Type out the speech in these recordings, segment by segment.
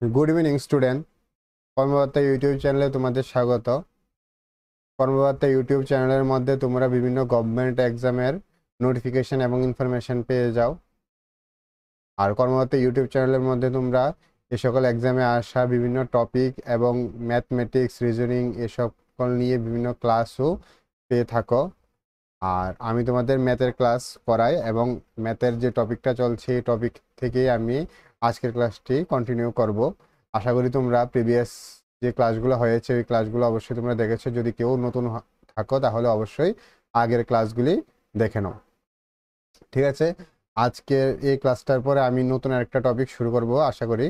Good evening student. Karmabarta YouTube চ্যানেলে তোমাদের স্বাগত। কর্মবার্তা ইউটিউব চ্যানেলের মধ্যে তোমরা বিভিন্ন গভর্নমেন্ট এক্সামের নোটিফিকেশন এবং ইনফরমেশন পেয়ে যাও। আর কর্মবার্তা ইউটিউব চ্যানেলের মধ্যে তোমরা এ সকল এক্সামে আসা বিভিন্ন টপিক এবং ম্যাথমেটিক্স, রিজনিং এসব নিয়ে বিভিন্ন ক্লাসও পেয়ে থাকো। আর আমি তোমাদের ম্যাথের ক্লাস করাই এবং ম্যাথের যে টপিকটা চলছে এই টপিক থেকেই আমি আজকের ক্লাসটি কন্টিনিউ করব। আশা করি তোমরা প্রিভিয়াস যে ক্লাসগুলো হয়েছে ওই ক্লাসগুলো অবশ্যই তোমরা দেখেছো। যদি কেউ নতুন থাকো তাহলে অবশ্যই আগের ক্লাসগুলি দেখে নাও। ঠিক আছে, আজকের এই ক্লাসটার পরে আমি নতুন আরেকটা টপিক শুরু করব। আশা করি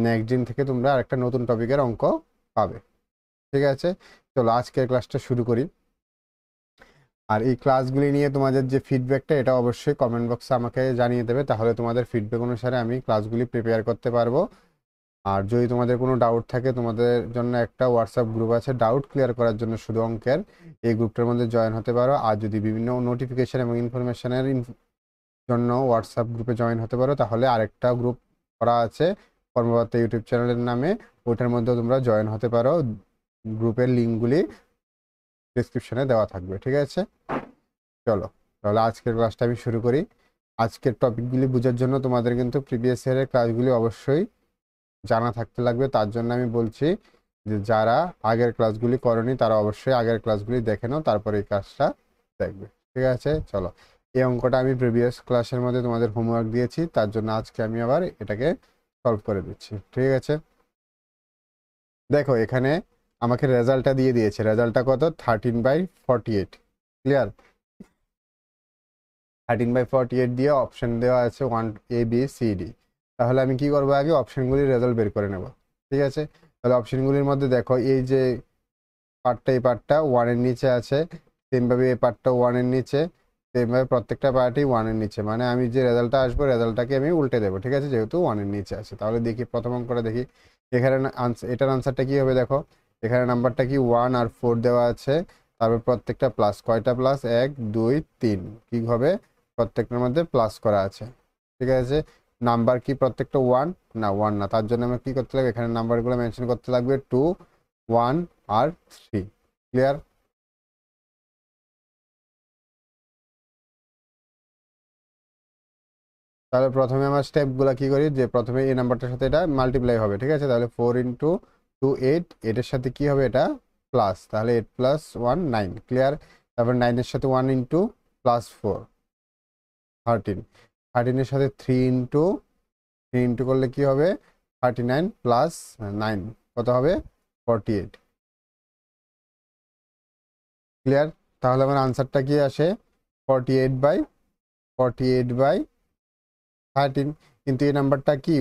নেক্সট দিন থেকে তোমরা আরেকটা নতুন টপিকের অঙ্ক পাবে। ঠিক আছে, চলো আজকের ক্লাসটা শুরু করি। আর এই ক্লাসগুলি নিয়ে তোমাদের যে ফিডব্যাকটা এটা অবশ্যই কমেন্ট বক্সে আমাকে জানিয়ে দেবে, তাহলে তোমাদের ফিডব্যাক অনুসারে আমি ক্লাসগুলি প্রিপেয়ার করতে পারবো। আর যদি তোমাদের কোনো ডাউট থাকে, তোমাদের জন্য একটা হোয়াটসঅ্যাপ গ্রুপ আছে ডাউট ক্লিয়ার করার জন্য শুধু অঙ্কের, এই গ্রুপটার মধ্যে জয়েন হতে পারো। আর যদি বিভিন্ন নোটিফিকেশন এবং ইনফরমেশনের জন্য হোয়াটসঅ্যাপ গ্রুপে জয়েন হতে পারো, তাহলে আরেকটা গ্রুপ করা আছে কর্মকর্তা ইউটিউব চ্যানেলের নামে, ওইটার মধ্যেও তোমরা জয়েন হতে পারো। গ্রুপের লিঙ্কগুলি ডিসক্রিপশনে দেওয়া থাকবে। ঠিক আছে, চলো তাহলে আজকের ক্লাসটা আমি শুরু করি। আজকের টপিকগুলি বোঝার জন্য তোমাদের কিন্তু প্রিভিয়াস ইয়ারের ক্লাসগুলি অবশ্যই জানা থাকতে লাগবে। তার জন্য আমি বলছি যে যারা আগের ক্লাসগুলি করনি তারা অবশ্যই আগের ক্লাসগুলি দেখে নাও, তারপরে এই ক্লাসটা দেখবে। ঠিক আছে, চলো এই অঙ্কটা আমি প্রিভিয়াস ক্লাসের মধ্যে তোমাদের হোমওয়ার্ক দিয়েছি, তার জন্য আজকে আমি আবার এটাকে সলভ করে দিচ্ছি। ঠিক আছে, দেখো এখানে আমাকে রেজাল্টটা দিয়ে দিয়েছে। রেজাল্টটা কত? 13/48। ক্লিয়ার? 13/48 দিয়ে অপশন দেওয়া আছে 1 A B C D। তাহলে আমি কি করবো, আগে অপশনগুলির রেজাল্ট বের করে নেব। ঠিক আছে, তাহলে অপশনগুলির মধ্যে দেখো এই যে পার্টটা, এই পার্টটা 1-এর নিচে আছে, তেমভাবে এই পার্টটা 1-এর নিচে, তেমভাবে প্রত্যেকটা পার্টই 1-এর নিচে। মানে আমি যে রেজাল্টটা আসবো রেজাল্টটাকে আমি উল্টে দেবো। ঠিক আছে, যেহেতু 1-এর নিচে আছে। তাহলে দেখি প্রথম অঙ্কটা দেখি। এখানে এটার আনসারটা কি হবে দেখো, এখানে নাম্বারটা কি 1 আর 4 দেওয়া আছে, তারপর প্রত্যেকটা প্লাস। কয়টা প্লাস? 1 2 3। কি হবে? প্রত্যেকটার মধ্যে প্লাস করা আছে। ঠিক আছে, নাম্বার কি প্রত্যেকটা 1? না, 1 না। তার জন্য আমরা কি করতে লাগবে, এখানে নাম্বারগুলো মেনশন করতে লাগবে 2 1 আর 3। ক্লিয়ার? তাহলে প্রথমে আমার স্টেপগুলো কি করি, যে প্রথমে এই নাম্বারটার সাথে এটা মাল্টিপ্লাই হবে। ঠিক আছে, তাহলে 4 × 2 8, এটার সাথে কি হবে, এটা প্লাস, তাহলে 8 + 1 9। ক্লিয়ার? তারপর 9-এর সাথে 1 × +4 13, 13-এর সাথে 3 × করলে কি হবে, 39 + 9 কত হবে, 48। ক্লিয়ার? তাহলে আমার আনসারটা কি আসে, 48/13। কিন্তু এই নাম্বারটা কি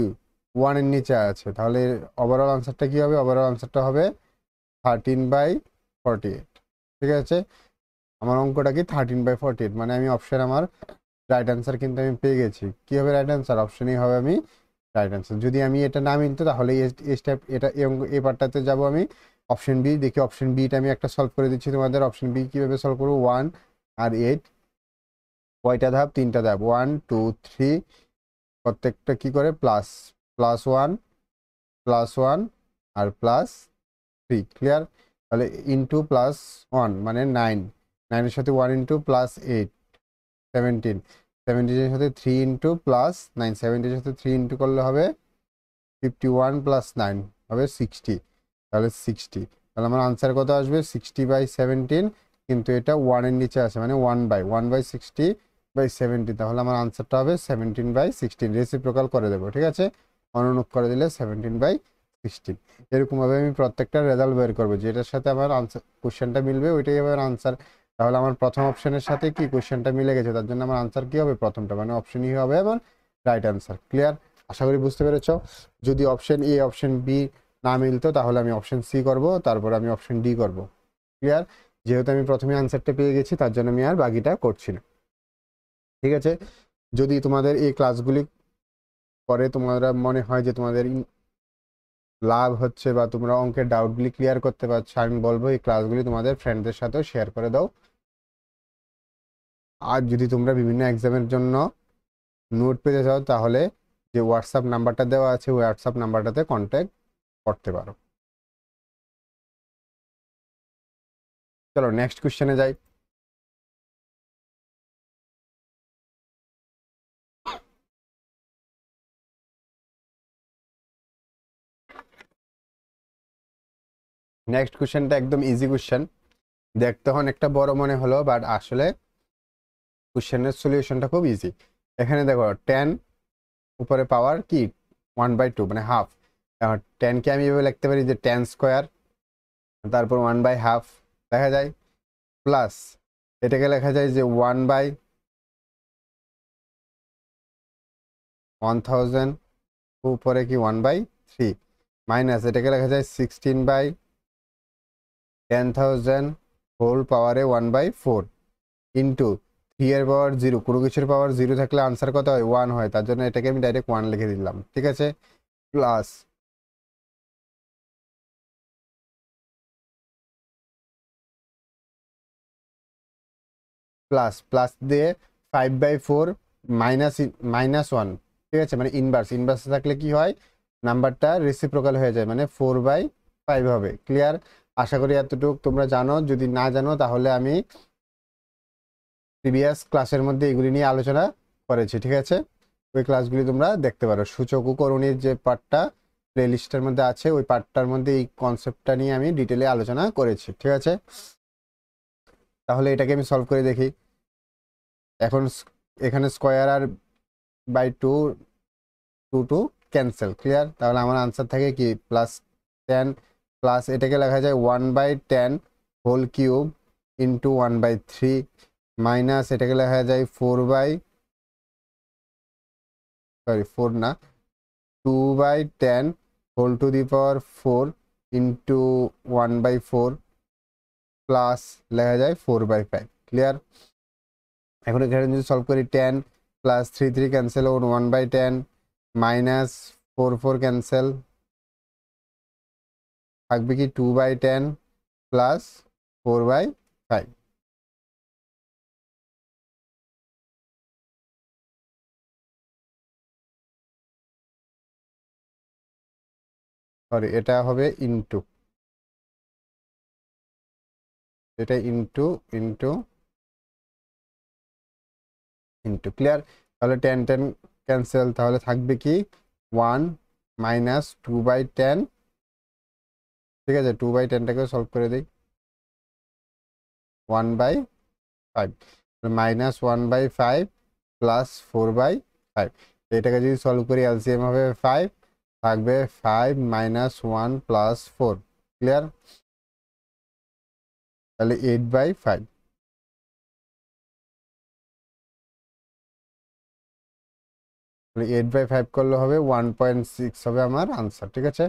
1-এর নিচে আছে, তাহলে ওভারঅল আনসারটা কি হবে, ওভারঅল আনসারটা হবে 13/48। ঠিক আছে, আমার অঙ্কটা কি 13/48, মানে আমি অপশন, আমার রাইট অ্যান্সার কিন্তু আমি পেয়ে গেছি। কি হবে রাইট অ্যান্সার? অপশনই হবে আমি রাইট অ্যান্সার। যদি আমি এটা না মিলতো তাহলে এই স্টেপ, এটা এই পার্টটাতে যাবো আমি। অপশন বি দেখি, অপশন বিটা আমি একটা সলভ করে দিচ্ছি তোমাদের। অপশন বি কীভাবে সলভ করবো, 1 আর 8 কয়টা ধাপ? 3টা ধাপ, 1 2 3, প্রত্যেকটা কি করে প্লাস, +1 +1 আর +3। ক্লিয়ার? তাহলে ইন্টু +1 মানে 9, 9-এর সাথে 1 × +8 17, 17-এর সাথে 3 × +9, 17-এর সাথে 3 করলে হবে 51 + 9 হবে 60। তাহলে 60, তাহলে আমার আনসার কত আসবে, 60/17। কিন্তু এটা 1-এর নিচে আছে, মানে 1/60/70। তাহলে আমার আনসারটা হবে 17/16। রেসিপ্রোকাল করে দেবো। ঠিক আছে, অনুরূপ করে দিলে 17/16। এরকমভাবে আমি প্রত্যেকটা রেজাল্ট বের করবো, যেটার সাথে আমার আনসার কোশ্চেনটা মিলবে ওইটাই হবে আনসার। তাহলে আমার প্রথম অপশনের সাথে কি কোশ্চেনটা মিলে গেছে, তার জন্য আমার আনসার কি হবে, প্রথমটা মানে অপশনই হবে আমার রাইট আনসার। ক্লিয়ার? আশা করি বুঝতে পেরেছ। যদি অপশন এ অপশন বি না মিলতো তাহলে আমি অপশন সি করব, তারপর আমি অপশন ডি করব। ক্লিয়ার? যেহেতু আমি প্রথমে আনসারটা পেয়ে গেছি তার জন্য আমি আর বাকিটা করছি না। ঠিক আছে, যদি তোমাদের এই ক্লাসগুলি পরে তোমরা মনে হয় যে তোমাদের লাভ হচ্ছে বা তোমরা অঙ্কের ডাউটগুলি ক্লিয়ার করতে পারছো, আমি বলবো এই ক্লাসগুলি তোমাদের ফ্রেন্ডদের সাথেও শেয়ার করে দাও। আর যদি তোমরা বিভিন্ন এক্সামের জন্য নোট পেতে চাও তাহলে যে হোয়াটসঅ্যাপ নাম্বারটা দেওয়া আছে ওই হোয়াটসঅ্যাপ নাম্বারটাতে কন্ট্যাক্ট করতে পারো। চলো নেক্সট কোশ্চেনে যাই। নেক্সট কোশ্চেনটা একদম ইজি কোশ্চেন, দেখতে অনেকটা বড় মনে হলো বাট আসলে কোশ্চেনের সলিউশনটা খুব ইজি। এখানে দেখো 10 উপরে পাওয়ার কি 1/2 মানে হাফ। এখন 10কে আমি এভাবে লিখতে পারি যে 10 স্কোয়ার, তারপর 1/2 দেখা যায়, প্লাস এটাকে লেখা যায় যে 1/1000 উপরে কি 1/3, মাইনাস এটাকে লেখা যায় 16/10,000 হোল পাওয়ারে 1/4 ইন্টু 3 এর পাওয়ার 0। কোনো কিছুর পাওয়ার 0 থাকলে আনসার কত হয়? 1 হয়, তার জন্য এটাকে আমি ডাইরেক্ট 1 লিখে দিলাম, ঠিক আছে। প্লাস প্লাস প্লাস দিয়ে 5/4 মাইনাস -1, ঠিক আছে, মানে ইনভার্স। ইনভার্স থাকলে কি হয়? নাম্বারটা রেসিপ্রোকাল হয়ে যায়, মানে 4/5 হবে। ক্লিয়ার? আশা করি এতটুকু তোমরা জানো। যদি না জানো তাহলে আমি প্রিভিয়াস ক্লাসের মধ্যে এগুলি নিয়ে আলোচনা করেছি, ঠিক আছে, ওই ক্লাসগুলি তোমরা দেখতে পারো। সূচক ও করণীর যে পার্টটা প্লে লিস্টের মধ্যে আছে, ওই পার্টটার মধ্যে এই কনসেপ্টটা নিয়ে আমি ডিটেলে আলোচনা করেছি, ঠিক আছে। তাহলে এটাকে আমি সলভ করে দেখি। এখন এখানে স্কোয়ার আর বাই 2 2 ক্যান্সেল, ক্লিয়ার? তাহলে আমার আনসার থাকে কি +10, প্লাস এটাকে লেখা যায় 1/10 হোল কিউব ইন্টু 1/3, মাইনাস এটাকে লেখা যায় 4 না 2/10 whole to the power 4 into 1/4, plus লেখা যায় 4/5, ক্লিয়ার? এখন এখানে যদি সলভ করি 10 প্লাস 3 ক্যান্সেল, 1/10 মাইনাস 4 ক্যান্সেল, থাকবে কি 2/10 প্লাস 4/5। সরি, এটা হবে ইন্টু, এটা ইন্টু ইন্টু ইন্টু, ক্লিয়ার? তাহলে 10 ক্যান্সেল, তাহলে থাকবে কি 1 মাইনাস 2/10, ঠিক আছে। 2/10টাকে সলভ করে দিই, 1/5 মাইনাস 1/5 প্লাস 4/5। এটাকে যদি সলভ করি এলসিএম হবে 5, থাকবে 5 মাইনাস 1 প্লাস 4, ক্লিয়ার? তাহলে 8/5। 8/5 করলে হবে 1.6 হবে আমার আনসার, ঠিক আছে।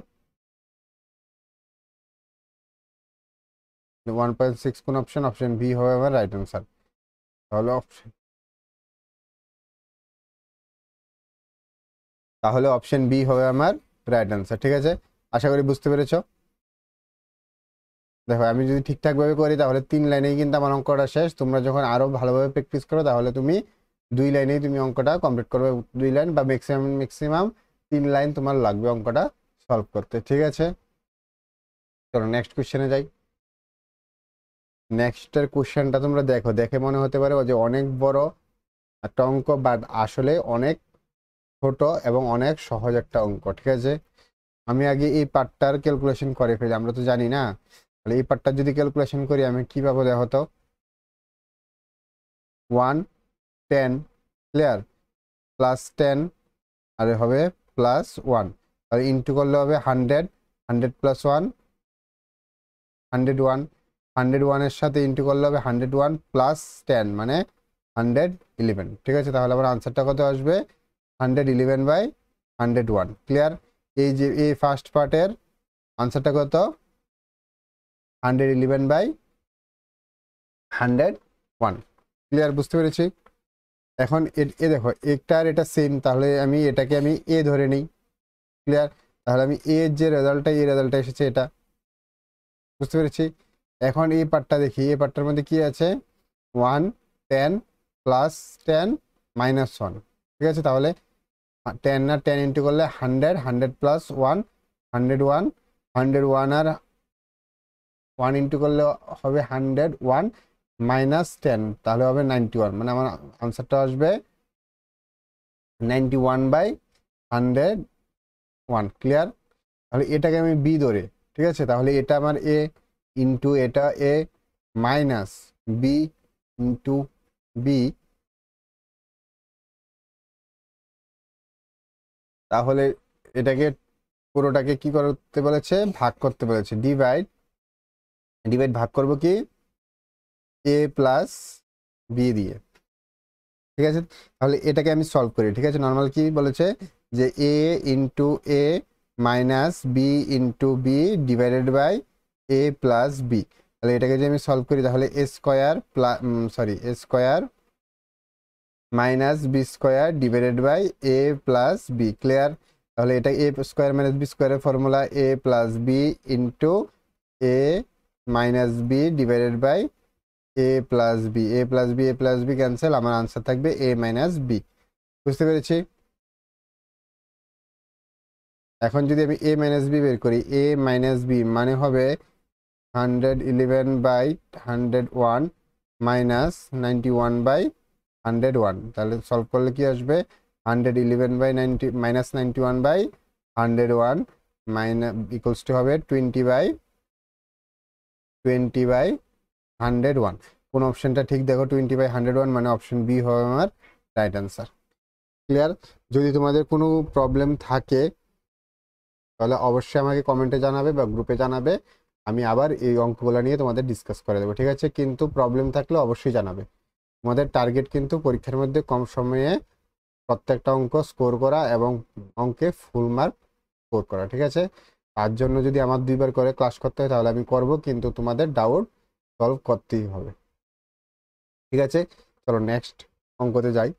1.6 কোন অপশন? অপশন বি হবে আমার রাইট আনসার। তাহলে অপশন বি হবে আমার রাইট আনসার, ঠিক আছে। আশা করি বুঝতে পেরেছ। দেখো আমি যদি ঠিকঠাকভাবে করি তাহলে 3 লাইনেই কিন্তু আমার অঙ্কটা শেষ। তোমরা যখন আরো ভালোভাবে প্র্যাকটিস করো তাহলে তুমি 2 লাইনেই তুমি অঙ্কটা কমপ্লিট করবে। 2 লাইন বা ম্যাক্সিমাম 3 লাইন তোমার লাগবে অঙ্কটা সলভ করতে, ঠিক আছে। চলো নেক্সট কোশ্চেনে যাই। নেক্সটের কোশ্চেনটা তোমরা দেখো, দেখে মনে হতে পারে যে অনেক বড় একটা অঙ্ক, বাট আসলে অনেক ছোট এবং অনেক সহজ একটা অঙ্ক, ঠিক আছে। আমি আগে এই পার্টটার ক্যালকুলেশন করে ফেলি, আমরা তো জানি না। তাহলে এই পার্টটা যদি ক্যালকুলেশন করি আমি কি পাবো দেখো তো, 110, ক্লিয়ার, প্লাস 10 আর হবে +1, আর ইন্টু করলে হবে 100, 100 + 1 101, 101-এর সাথে ইন্টু করলে হবে 101 + 10 মানে 111, ঠিক আছে। তাহলে আমার আনসারটা কত আসবে? 111/101, ক্লিয়ার? এই যে এই ফার্স্ট পার্টের আনসারটা কত? 111/101, ক্লিয়ার? বুঝতে পেরেছি। এখন দেখো একটা আর এটা সেম, তাহলে এটাকে আমি এ ধরে নিই, ক্লিয়ার? তাহলে আমি এর যে রেজাল্টটা, এই রেজাল্টটা এসেছে এটা, বুঝতে পেরেছি। এখন এই পার্টটা দেখি, এই পার্টটার মধ্যে কি আছে? 110 + 10 -1, ঠিক আছে। তাহলে 10 না 10 ইন্টু করলে 100, 100 + 1 101 101 আর 1 ইন্টু করলে হবে 101 মাইনাস 10, তাহলে হবে 91, মানে আমার আনসারটা আসবে 91/101। ক্লিয়ার? তাহলে এটাকে আমি বি ধরে, ঠিক আছে, তাহলে এটা আমার এ ইন্টু এটা এ মাইনাস বি ইন্টু বি, তাহলে এটাকে পুরোটাকে কি করতে বলেছে, ভাগ করতে বলেছে। ডিভাইড ডিভাইড ভাগ করব কি এ প্লাস বি দিয়ে, ঠিক আছে। তাহলে এটাকে আমি সলভ করি, ঠিক আছে। নর্মাল কি বলেছে যে A into A minus B into B divided by A plus B. তাহলে এটাকে যদি আমি সলভ করি তাহলে A square plus A square minus B square divided by A plus B. Clear? তাহলে এটা এ স্কোয়ার মাইনাস বি স্কোয়ারের formula A plus B into A minus B divided by A plus B. A plus B A plus B cancel, আমার answer থাকবে A minus B. বুঝতে পেরেছি? এখন যদি আমি এ মাইনাস বি বের করি, এ মাইনাস বি মানে হবে 111/101 মাইনাস 91/101। তাহলে সলভ করলে কি আসবে, 111/90 মাইনাস 91/101 মাইনাস ইকুয়ালস টু হবে 20/101। কোন অপশনটা ঠিক দেখো, 20/101 মানে অপশন বি হবে আমার রাইট অ্যান্সার। ক্লিয়ার? যদি তোমাদের কোনো প্রবলেম থাকে তাহলে অবশ্যই আমাকে কমেন্টে জানাবে বা গ্রুপে জানাবে, আমি আবার এই অঙ্কগুলো নিয়ে তোমাদের ডিসকাস করে দেবো, ঠিক আছে। কিন্তু প্রবলেম থাকলে অবশ্যই জানাবে। তোমাদের টার্গেট কিন্তু পরীক্ষার মধ্যে কম সময়ে প্রত্যেকটা অঙ্ক স্কোর করা এবং অঙ্কে ফুল মার্ক স্কোর করা, ঠিক আছে। তার জন্য যদি আমার 2বার করে ক্লাস করতে হয় তাহলে আমি করব, কিন্তু তোমাদের ডাউট সলভ করতেই হবে, ঠিক আছে। চলো নেক্সট অঙ্কতে যাই।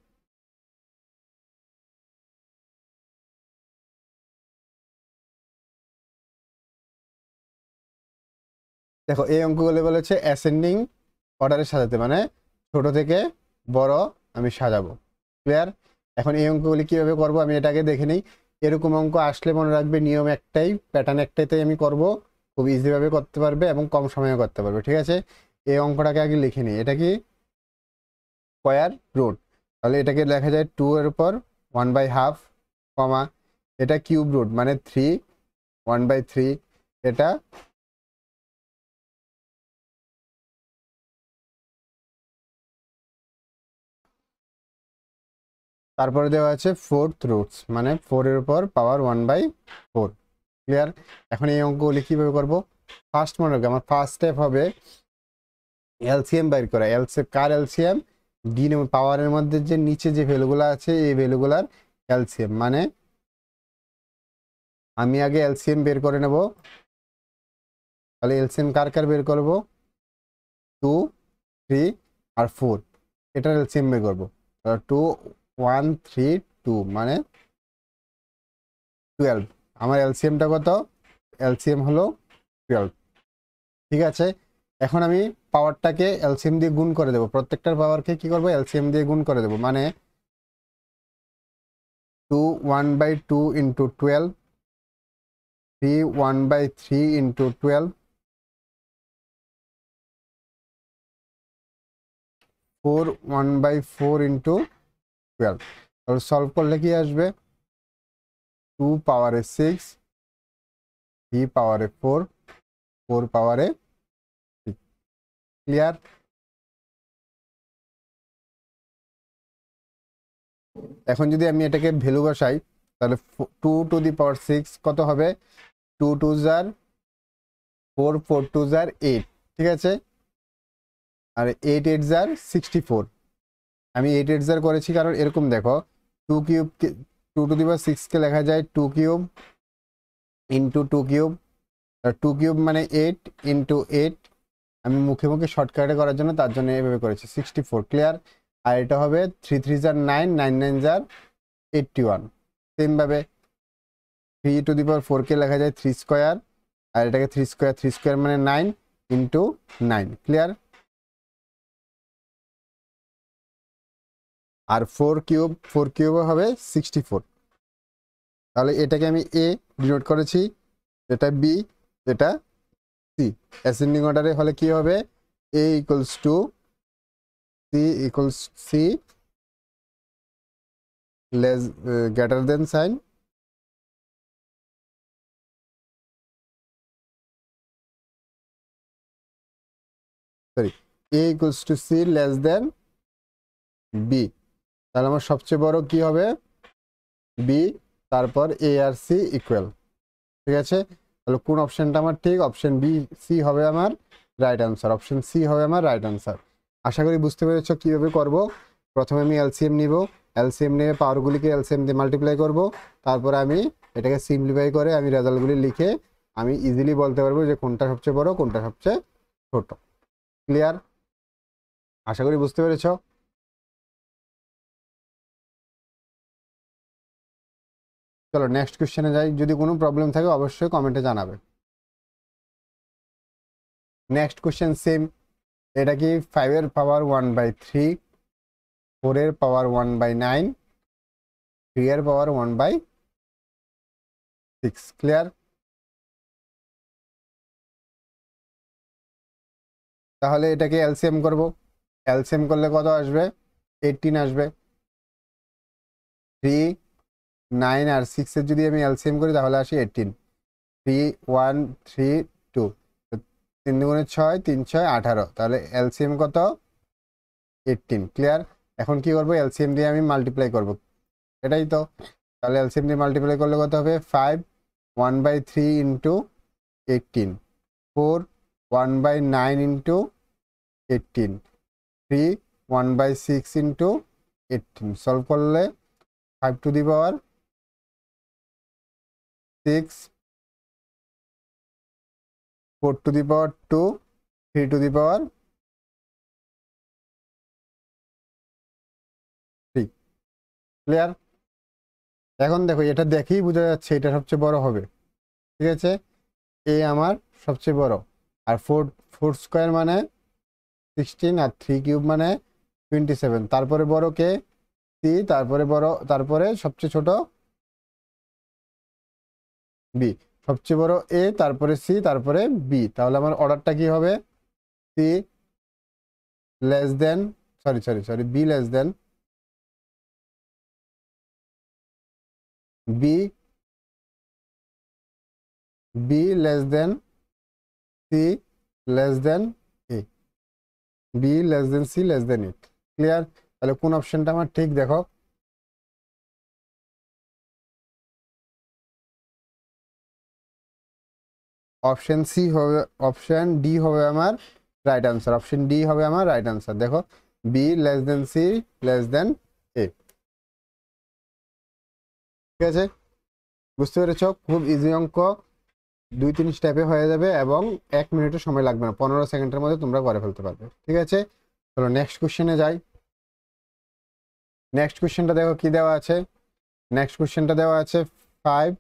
দেখো এই অঙ্কগুলো বলেছে অ্যাসেন্ডিং অর্ডারে সাজাতে, মানে ছোট থেকে বড় আমি সাজাবো। ক্লিয়ার? এখন এই অঙ্কগুলি কিভাবে করব আমি এটাকে দেখে নিই। এরকম অঙ্ক আসলে মনে রাখবে নিয়ম একটাই, প্যাটার্ন একটাইতে আমি করব, খুব ইজিভাবে করতে পারবে এবং কম সময়ে করতে পারবে, ঠিক আছে। এই অঙ্কটাকে আগে লিখে নিই। এটা কি স্কোয়ার রুট, তাহলে এটাকে লেখা যায় 2 এর উপর 1/2 কমা, এটা কিউব রুট মানে 3 1/3, এটা তারপরে দেওয়া আছে 4th রুটস মানে 4 এর উপর পাওয়ার 1/4। ক্লিয়ার? এখন এই অঙ্কগুলি কিভাবে করব, ফার্স্ট মনে রাখবে আমার ফার্স্ট স্টেপ হবে এলসিএম বের করা। এলসিএম কার এলসিএম, পাওয়ারের মধ্যে যে নিচে যে ভ্যালুগুলো আছে এই ভ্যালুগুলার এলসিএম, মানে আমি আগে এলসিএম বের করে নেব। তাহলে এলসিএম কার কার বের করব, 2 3 আর 4, এটার এলসিএম বের করব। 2 1 3 2 মানে 12। আমার এলসিএমটা কত, এলসিএম হলো 12, ঠিক আছে। এখন আমি পাওয়ারটাকে এলসিএম দিয়ে গুণ করে দেবো, প্রত্যেকটার পাওয়ারকে কি করবো এলসিএম দিয়ে গুণ করে দেবো, মানে 2 1/2 ইন্টু 12, 3 1/3 ইন্টু 12, 4 1/4 ইন্টু 12। তাহলে সলভ করলে কি আসবে, 2 পাওয়ারে 6, 3 পাওয়ারে 4, 4 পাওয়ারে 6। ক্লিয়ার? এখন যদি আমি এটাকে ভ্যালু বসাই তাহলে 2 টু দি পাওয়ার 6 কত হবে, 2 2 জার 4, 4 2 জার 8, ঠিক আছে। আর 8 8 জার 64। আমি 8 8 জার করেছি কারণ এরকম দেখো 2 কিউব 2 টু দি পাওয়ার 6 কে লেখা যায় 2 কিউব ইন্টু 2 কিউব, 2 কিউব মানে 8 ইন্টু 8। আমি মুখে মুখে শর্টকাটে করার জন্য তার জন্য এভাবে করেছি 64। ক্লিয়ার? আর এটা হবে 3 3 জার 9, 9 9 জার 81। সেমভাবে 3 টু দি পাওয়ার 4 কে লেখা যায় 3 স্কোয়ার, আর এটাকে 3 স্কোয়ার, 3 স্কোয়ার মানে 9 ইন্টু 9। ক্লিয়ার? আর 4 কিউব, 4 কিউবও হবে 64। তাহলে এটাকে আমি এ ডিনোট করেছি, এটা বি, এটা সি। অ্যাসেন্ডিং অর্ডারে হলে কি হবে, A equals to C equals C less greater than sign sorry A equals to C less than B. তাহলে আমার সবচেয়ে বড় কি হবে, বি, তারপর এ আর সি ইকুয়াল। ঠিক আছে, তাহলে কোন অপশনটা আমার ঠিক, অপশন বি সি হবে আমার রাইট আনসার, অপশন সি হবে আমার রাইট আনসার। আশা করি বুঝতে পেরেছ কীভাবে করব। প্রথমে আমি এলসিএম নিব, এলসিএম নিয়ে পাওয়ারগুলিকে এলসিএম দিয়ে মাল্টিপ্লাই করব, তারপরে আমি এটাকে সিম্পলিফাই করে আমি রেজাল্টগুলি লিখে আমি ইজিলি বলতে পারবো যে কোনটা সবচেয়ে বড় কোনটা সবচেয়ে ছোট। ক্লিয়ার? আশা করি বুঝতে পেরেছ। চলো নেক্সট কোশ্চেনে যাই, যদি কোনো প্রবলেম থাকে অবশ্যই কমেন্টে জানাবে। নেক্সট কোশ্চেন সেম, এটা কি 5 এর পাওয়ার 1/3, 4 এর পাওয়ার 1/9, 3 এর পাওয়ার 1/6। ক্লিয়ার? তাহলে এটাকে এলসিএম করব, এলসিএম করলে কত আসবে, 18 আসবে। 3, 9 আর 6 এর যদি আমি এলসিএম করি তাহলে আসি 18। 3, 1, 3, 2, 3 দুগুণে 6, 3 6 18, তাহলে এলসিএম কত, 18। ক্লিয়ার? এখন কি করব, এলসিএম দিয়ে আমি মাল্টিপ্লাই করব, এটাই তো। তাহলে এলসিএম দিয়ে মাল্টিপ্লাই করলে কত হবে, 5 1/3 ইন্টু 18, 4 1/9 ইন্টু 18, 3 1/6 ইন্টু 18। সলভ করলে 5 to the power 6, 4 two the power 2, 3 to the power 3। Clear? এখন দেখো এটা দেখেই বোঝা যাচ্ছে এটা সবচেয়ে বড় হবে। ঠিক আছে, এ আমার সবচেয়ে বড়, আর 4 স্কোয়ার মানে 16, আর 3 কিউব মানে 27। তারপরে বড় কে, সি, তারপরে বড়, তারপরে সবচেয়ে ছোট বি, সবচেয়ে বড় এ, তারপরে সি, তারপরে বি। তাহলে আমার অর্ডারটা কি হবে, C less than sorry B less than B, B less than C less than A, B less than C less than it. Clear? তাহলে কোন অপশনটা আমার ঠিক দেখো, অপশন সি হবে, অপশন ডি হবে আমার রাইট আনসার, অপশন ডি হবে আমার রাইট আনসার। দেখো, B less than C less than A. ঠিক আছে, বুঝতে পেরেছ? খুব ইজি অঙ্ক, 2-3 স্টেপে হয়ে যাবে এবং 1 মিনিটও সময় লাগবে না, 15 সেকেন্ডের মধ্যে তোমরা করে ফেলতে পারবে। ঠিক আছে, চলো নেক্সট কোশ্চেনে যাই। নেক্সট কোশ্চেনটা দেখো কি দেওয়া আছে, নেক্সট কোশ্চেনটা দেওয়া আছে 5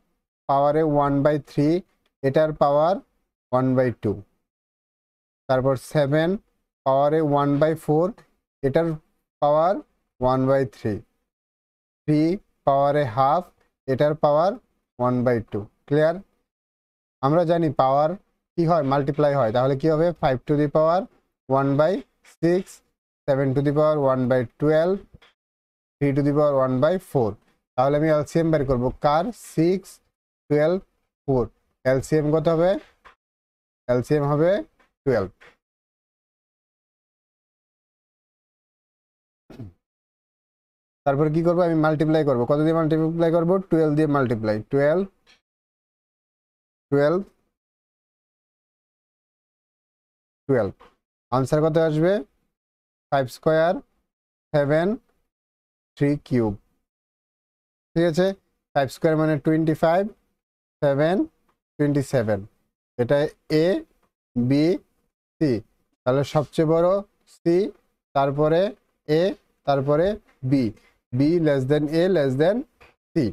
পাওয়ারে 1/3, এটার পাওয়ার 1/2। তারপর 7 পাওয়ারে 1/4, এটার পাওয়ার 1/3। 3 পাওয়ারে হাফ, এটার পাওয়ার 1/2। ক্লিয়ার? আমরা জানি পাওয়ার কি হয়, মাল্টিপ্লাই হয়, তাহলে কি হবে, 5 to the power 1/6, 7 to the power 1/12, 3 to the power 1/4। তাহলে আমি এলসিএম বের করবো কার, 6, 12, 4। এলসিএম কত হবে, এলসিএম হবে 12। তারপরে কি করবো, আমি মাল্টিপ্লাই করবো, কত দিয়ে মাল্টিপ্লাই করবো, 12 দিয়ে মাল্টিপ্লাই, 12, 12, 12। আনসার কত আসবে, 5 স্কোয়ার 7, 3 কিউব। ঠিক আছে, 5 স্কোয়ার মানে 25, 7 27। এটা এ বি সি, তাহলে সবচেয়ে বড় সি, তারপরে এ, তারপরে B, B less than A less than C.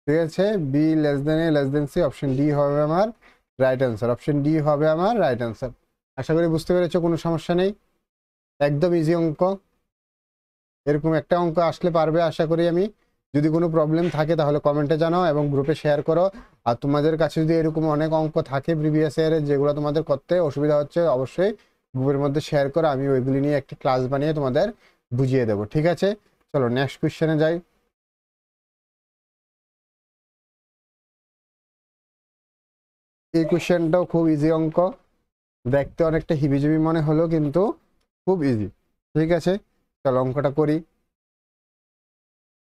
ঠিক আছে, B less than A less than C, option D হবে আমার রাইট অ্যান্সার, অপশন ডি হবে আমার রাইট অ্যান্সার। আশা করি বুঝতে পেরেছো, কোনো সমস্যা নেই, একদম ইজি অঙ্ক। এরকম একটা অঙ্ক আসলে পারবে আশা করি আমি। যদি কোনো প্রবলেম থাকে তাহলে কমেন্টে জানাও এবং গ্রুপে শেয়ার করো। আর তোমাদের কাছে যদি এরকম অনেক অঙ্ক থাকে প্রিভিয়াস ইয়ারের যেগুলো তোমাদের করতে অসুবিধা হচ্ছে, অবশ্যই গ্রুপের মধ্যে শেয়ার করে আমি ওইগুলি নিয়ে একটি ক্লাস বানিয়ে তোমাদের বুঝিয়ে দেবো। ঠিক আছে, চলো নেক্সট কোশ্চেনে যাই। এই কোশ্চেনটাও খুব ইজি অঙ্ক, দেখতে অনেকটা হিবিজিবি মনে হলো কিন্তু খুব ইজি। ঠিক আছে, চলো অঙ্কটা করি।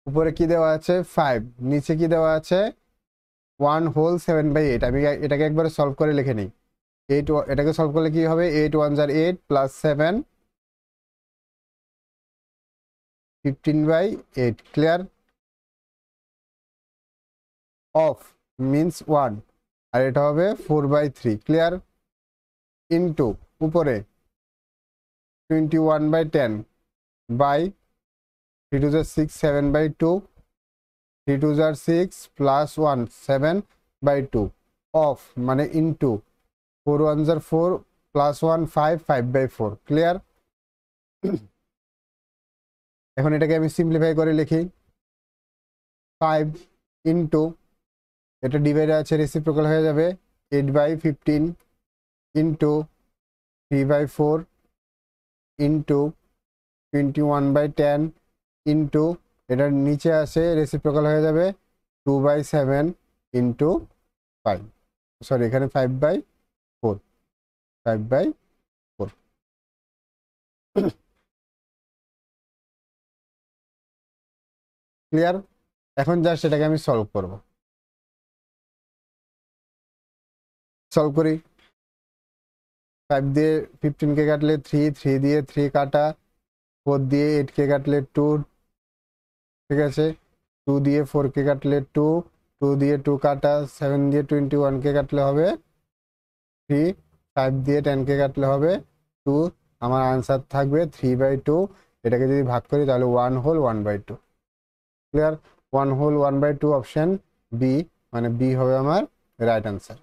উপরে কি দেওয়া আছে 5, নিচে কি দেওয়া আছে 1/7/8। আমি এটাকে একবারে সলভ করে লিখে নিই। এটাকে সলভ করলে কি হবে 8 1 8 প্লাস 7 15/8। ক্লিয়ার? অফ মিন্স 1, আর এটা হবে 4/3। ক্লিয়ার? ইন্টু উপরে 21/10 বাই 3 2 6 7/2, 3 2 6 প্লাস 1 7/2 অফ মানে ইন্টু 4 1 4 প্লাস 1 5 5/4। ক্লিয়ার? এখন এটাকে আমি সিম্পলিফাই করে লিখি 5 ইন্টু এটা ডিভাইডে আছে রেসিপ্রোকাল হয়ে যাবে 8/15 ইন্টু 3/4 ইন্টু 21/10 ইন্টু এটার নিচে আসে রেসিপ্রোকাল হয়ে যাবে 2/7 ইন্টু 5, সরি এখানে 5/4 5/4। ক্লিয়ার? এখন জাস্ট এটাকে আমি সলভ করব। সলভ করি। 5 দিয়ে 15 কাটলে 3, 3 দিয়ে 3 কাটা, 4 দিয়ে 8 কাটলে 2। ঠিক আছে, 2 দিয়ে 4 কাটলে 2, 2 দিয়ে 2 কাটা, 7 দিয়ে 21 কাটলে হবে 3, 5 দিয়ে 10 কাটলে হবে 2। আমার আনসার থাকবে 3/2। এটাকে যদি ভাগ করি তাহলে 1/2। ক্লিয়ার? 1/2 অপশন বি, মানে বি হবে আমার রাইট আনসার।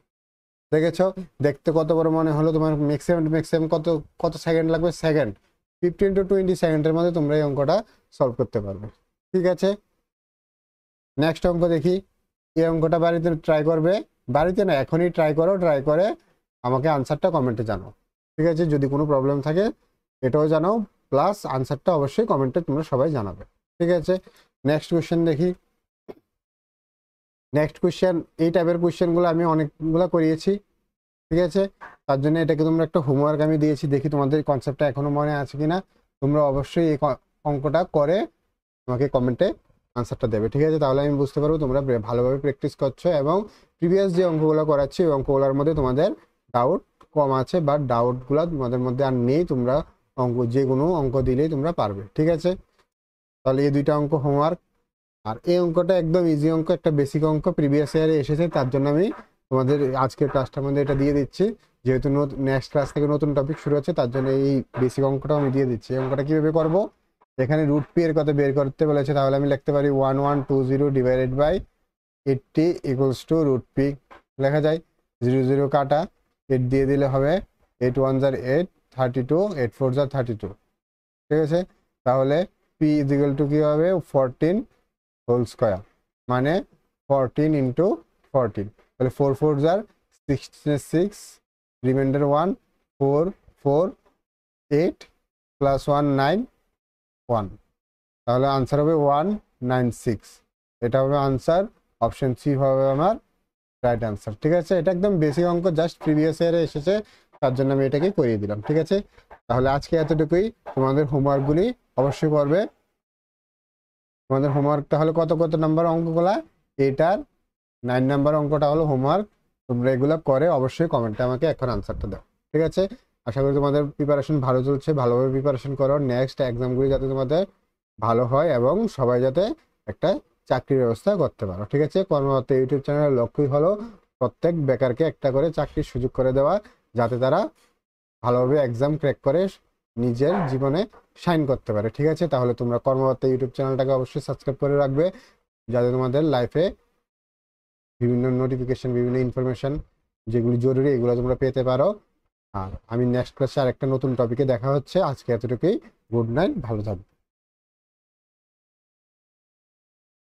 দেখেছ দেখতে কত বড় মনে হলো? তোমার ম্যাক্সিমাম কত কত সেকেন্ড লাগবে? সেকেন্ড 15 to 20 সেকেন্ডের মধ্যে তোমরা এই অঙ্কটা সলভ করতে পারবে। ঠিক আছে, নেক্সট অঙ্ক দেখি। এই অঙ্কটা বাড়িতে ট্রাই করবে, বাড়িতে না এখনই ট্রাই করো, ট্রাই করে আমাকে আনসারটা কমেন্টে জানাও। ঠিক আছে, যদি কোনো প্রবলেম থাকে এটাও জানাও, প্লাস আনসারটা অবশ্যই কমেন্টে তোমরা সবাই জানাবে। ঠিক আছে, নেক্সট কোয়েশ্চেন দেখি। নেক্সট কোয়েশ্চেন, এই টাইপের কোয়েশ্চেনগুলো আমি অনেকগুলো করিয়েছি। ঠিক আছে, তার জন্য এটাকে তোমরা একটা হোমওয়ার্ক আমি দিয়েছি, দেখি তোমাদের কনসেপ্টটা এখনো মনে আছে কিনা। তোমরা অবশ্যই এই অঙ্কটা করে আমাকে কমেন্টে আনসারটা দেবে। ঠিক আছে, তাহলে আমি বুঝতে পারবো তোমরা ভালোভাবে প্র্যাকটিস করছো এবং প্রিভিয়াস যে অঙ্কগুলো করাচ্ছি ওই অঙ্কগুলোর মধ্যে তোমাদের ডাউট কম আছে বা ডাউটগুলো তোমাদের মধ্যে আর নেই। তোমরা অঙ্ক যে কোনো অঙ্ক দিলেই তোমরা পারবে। ঠিক আছে, তাহলে এই দুইটা অঙ্ক হোমওয়ার্ক। আর এই অঙ্কটা একদম ইজি অঙ্ক, একটা বেসিক অঙ্ক, প্রিভিয়াস ইয়ারে এসেছে, তার জন্য আমি তোমাদের আজকের ক্লাসটার মধ্যে এটা দিয়ে দিচ্ছি। যেহেতু নেক্সট ক্লাস থেকে নতুন টপিক শুরু হচ্ছে তার জন্য এই বেসিক অঙ্কটা আমি দিয়ে দিচ্ছি। এই অঙ্কটা কীভাবে করবো, এখানে রুট পি এর কত বের করতে বলেছে, তাহলে আমি লিখতে পারি 1120 divided by 80 equals to root pi. লেখা যায় 0 0 কাটা, 8 দিয়ে দিলে হবে 8 1 8, 32, 8 4 32। ঠিক আছে, তাহলে পি ইজ ইকুয়াল টু কী হবে 14 হোল স্কোয়ার, মানে 14 ইন্টু 14। তাহলে 4 4 6, রিমাইন্ডার 1, 4 4 8 প্লাস 1 9 1। তাহলে আনসার হবে 196। এটা হবে আনসার, অপশন সি হবে আমার রাইট আনসার। ঠিক আছে, এটা একদম বেসিক অঙ্ক, জাস্ট প্রিভিয়াস ইয়ারে এসেছে তার জন্য আমি এটাকে করিয়ে দিলাম। ঠিক আছে, তাহলে আজকে এতটুকুই। তোমাদের হোমওয়ার্কগুলি অবশ্যই করবে। তোমাদের হোমওয়ার্কটা হলো কত কত নাম্বার অঙ্কগুলা, এটার 9 নাম্বার অঙ্কটা হলো হোমওয়ার্ক। তোমরা এগুলো করে অবশ্যই কমেন্টে আমাকে এখন আনসারটা দাও। ঠিক আছে, আশা করি তোমাদের প্রিপারেশন ভালো চলছে, ভালোভাবে প্রিপারেশন করো, নেক্সট এক্সামগুলি যাতে তোমাদের ভালো হয় এবং সবাই যাতে একটা চাকরির ব্যবস্থা করতে পারো। ঠিক আছে, কর্মরত ইউটিউব চ্যানেলের লক্ষ্যই হলো প্রত্যেক বেকারকে একটা করে চাকরির সুযোগ করে দেওয়া, যাতে তারা ভালোভাবে এক্সাম ক্র্যাক করে নিজের জীবনে শাইন করতে পারে। ঠিক আছে, তাহলে তোমরা কর্মরত ইউটিউব চ্যানেলটাকে অবশ্যই সাবস্ক্রাইব করে রাখবে, যাতে তোমাদের লাইফে বিভিন্ন নোটিফিকেশন, বিভিন্ন ইনফরমেশন যেগুলি জরুরি এগুলো তোমরা পেতে পারো। আর আমি নেক্সট ক্লাসে আরেকটা নতুন টপিকে দেখা হচ্ছে। আজকে এতটুকুই। গুড নাইট, ভালো থাকবে।